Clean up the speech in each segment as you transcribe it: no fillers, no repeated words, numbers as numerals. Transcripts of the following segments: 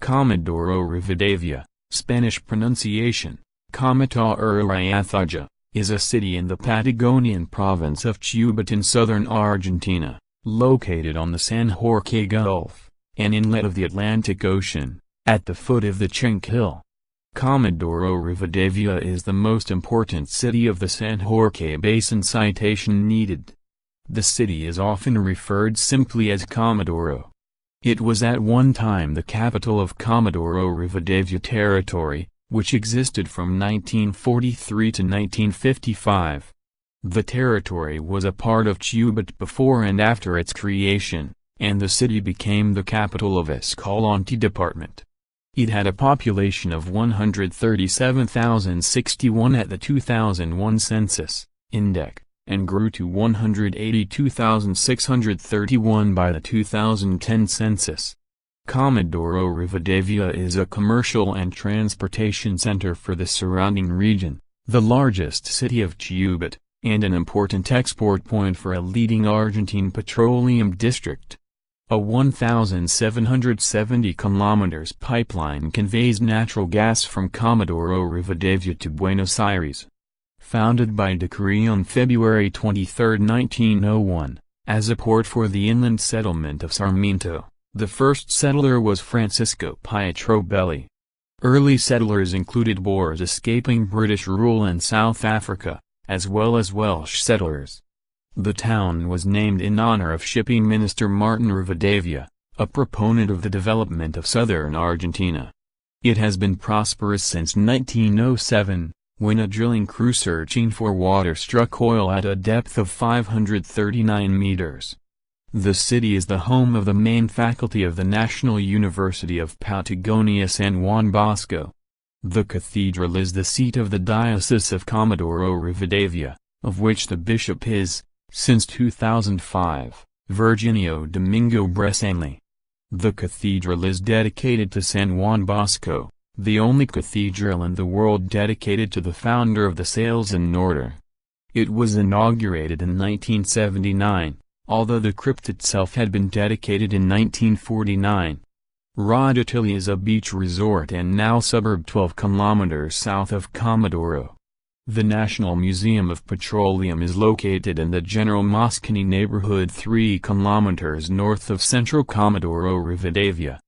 Comodoro Rivadavia, Spanish pronunciation, Comodoro Rivadavia, is a city in the Patagonian province of Chubut in southern Argentina, located on the San Jorge Gulf, an inlet of the Atlantic Ocean, at the foot of the Chinc Hill. Comodoro Rivadavia is the most important city of the San Jorge Basin. Citation needed. The city is often referred simply as Comodoro. It was at one time the capital of Comodoro Rivadavia Territory, which existed from 1943 to 1955. The territory was a part of Chubut before and after its creation, and the city became the capital of Escalante Department. It had a population of 137,061 at the 2001 census, index, and grew to 182,631 by the 2010 census. Comodoro Rivadavia is a commercial and transportation center for the surrounding region, the largest city of Chubut, and an important export point for a leading Argentine petroleum district. A 1,770 kilometers pipeline conveys natural gas from Comodoro Rivadavia to Buenos Aires. Founded by decree on February 23, 1901, as a port for the inland settlement of Sarmiento, the first settler was Francisco Pietro Belli. Early settlers included Boers escaping British rule in South Africa, as well as Welsh settlers. The town was named in honor of shipping minister Martin Rivadavia, a proponent of the development of southern Argentina. It has been prosperous since 1907, when a drilling crew searching for water struck oil at a depth of 539 meters. The city is the home of the main faculty of the National University of Patagonia San Juan Bosco. The cathedral is the seat of the Diocese of Comodoro Rivadavia, of which the bishop is, since 2005, Virginio Domingo Bressanli. The cathedral is dedicated to San Juan Bosco, the only cathedral in the world dedicated to the founder of the Salesian order. It was inaugurated in 1979, although the crypt itself had been dedicated in 1949. Radatilly is a beach resort and now suburb 12 kilometers south of Comodoro. The National Museum of Petroleum is located in the General Mosconi neighborhood 3 kilometers north of central Comodoro Rivadavia.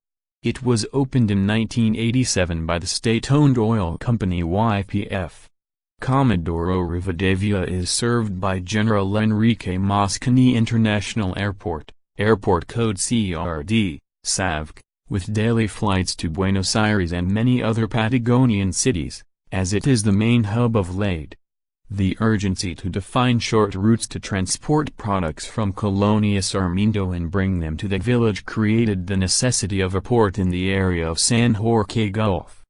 It was opened in 1987 by the state-owned oil company YPF. Comodoro Rivadavia is served by General Enrique Mosconi International Airport, airport code CRD, SAVC, with daily flights to Buenos Aires and many other Patagonian cities, as it is the main hub of LADE. The urgency to define short routes to transport products from Colonia Sarmiento and bring them to the village created the necessity of a port in the area of San Jorge Gulf.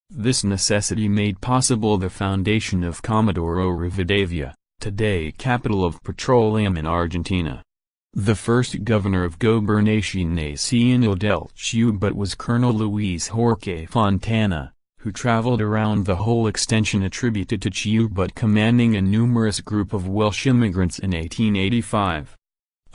This necessity made possible the foundation of Comodoro Rivadavia, today capital of petroleum in Argentina. The first governor of Gobernación Nacional del Chubut was Colonel Luis Jorge Fontana, who traveled around the whole extension attributed to Chubut, commanding a numerous group of Welsh immigrants in 1885.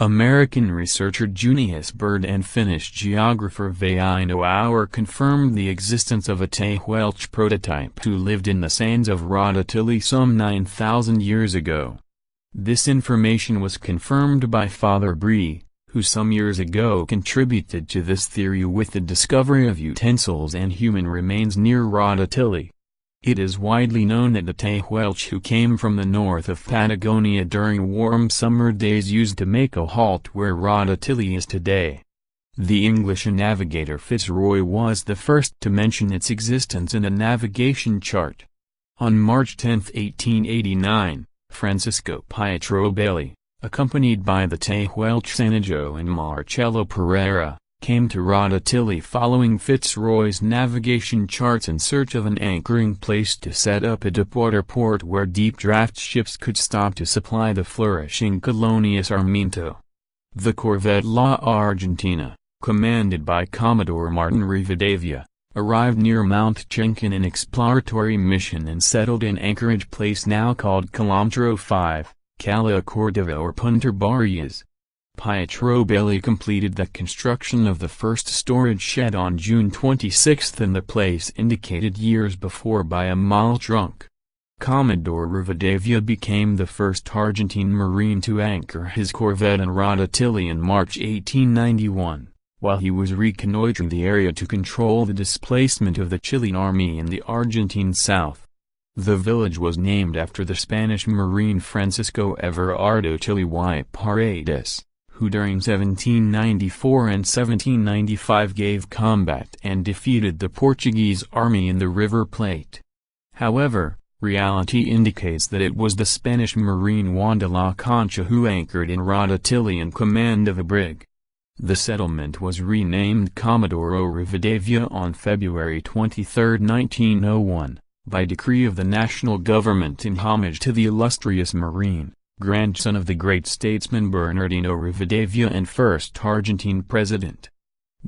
American researcher Junius Bird and Finnish geographer Väinö Auer confirmed the existence of a Welsh prototype who lived in the sands of Radatilly some 9,000 years ago. This information was confirmed by Father Bree, who some years ago contributed to this theory with the discovery of utensils and human remains near Radatilly. It is widely known that the Welsh who came from the north of Patagonia during warm summer days used to make a halt where Radatilly is today. The English navigator Fitzroy was the first to mention its existence in a navigation chart. On March 10, 1889, Francisco Pietro Belli, accompanied by the Welsh Sanajo and Marcello Pereira, came to Radatilly following Fitzroy's navigation charts in search of an anchoring place to set up a deepwater port where deep draft ships could stop to supply the flourishing Colonia Sarmiento. The corvette La Argentina, commanded by Commodore Martin Rivadavia, arrived near Mount Chinc in an exploratory mission and settled in anchorage place now called Kilómetro 5, Cala Cordova or Punta Barrias. Pietro Belli completed the construction of the first storage shed on June 26 in the place indicated years before by a mall trunk. Comodoro Rivadavia became the first Argentine Marine to anchor his corvette in Rhodotilly in March 1891, while he was reconnoitering the area to control the displacement of the Chilean army in the Argentine south. The village was named after the Spanish Marine Francisco Everardo Chile y Paredes, who during 1794 and 1795 gave combat and defeated the Portuguese army in the River Plate. However, reality indicates that it was the Spanish Marine Juan de la Concha who anchored in Rhodotilly in command of a brig. The settlement was renamed Comodoro Rivadavia on February 23, 1901, by decree of the national government in homage to the illustrious Marine, grandson of the great statesman Bernardino Rivadavia and first Argentine president.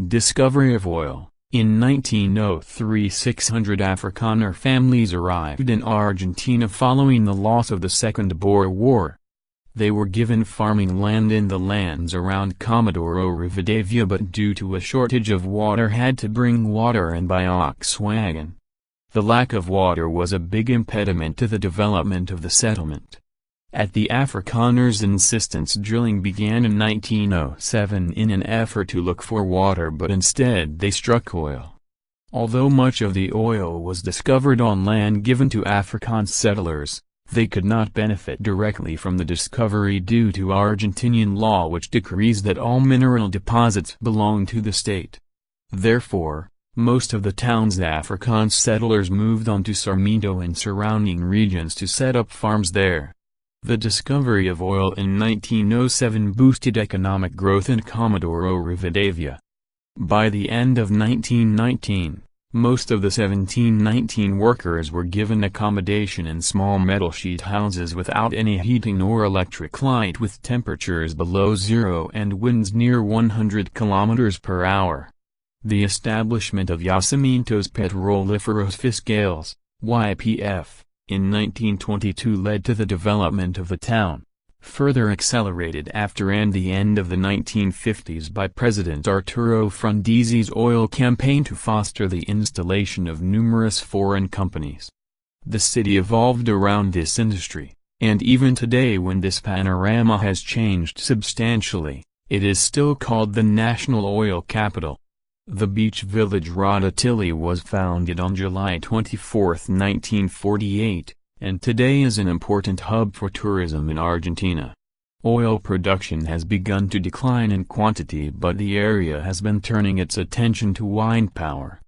Discovery of oil. In 1903 600 Afrikaner families arrived in Argentina following the loss of the Second Boer War. They were given farming land in the lands around Comodoro Rivadavia but due to a shortage of water had to bring water in by ox wagon. The lack of water was a big impediment to the development of the settlement. At the Afrikaners' insistence drilling began in 1907 in an effort to look for water but instead they struck oil. Although much of the oil was discovered on land given to Afrikaans settlers, they could not benefit directly from the discovery due to Argentinian law which decrees that all mineral deposits belong to the state. Therefore, most of the town's Afrikaans settlers moved on to Sarmiento and surrounding regions to set up farms there. The discovery of oil in 1907 boosted economic growth in Comodoro Rivadavia. By the end of 1919, most of the 1719 workers were given accommodation in small metal sheet houses without any heating or electric light with temperatures below zero and winds near 100 km per hour. The establishment of Yacimientos Petrolíferos Fiscales, YPF, in 1922 led to the development of the town, further accelerated after and the end of the 1950s by President Arturo Frondizi's oil campaign to foster the installation of numerous foreign companies. The city evolved around this industry, and even today when this panorama has changed substantially, it is still called the national oil capital. The beach village Rhodotilly was founded on July 24, 1948, and today is an important hub for tourism in Argentina. Oil production has begun to decline in quantity but the area has been turning its attention to wind power.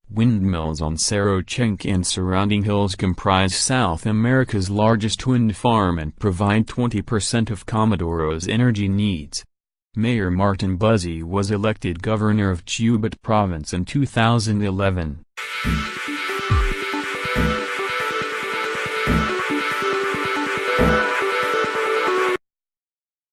Windmills on Cerro Chenque and surrounding hills comprise South America's largest wind farm and provide 20% of Comodoro's energy needs. Mayor Martin Buzzi was elected governor of Chubut province in 2011.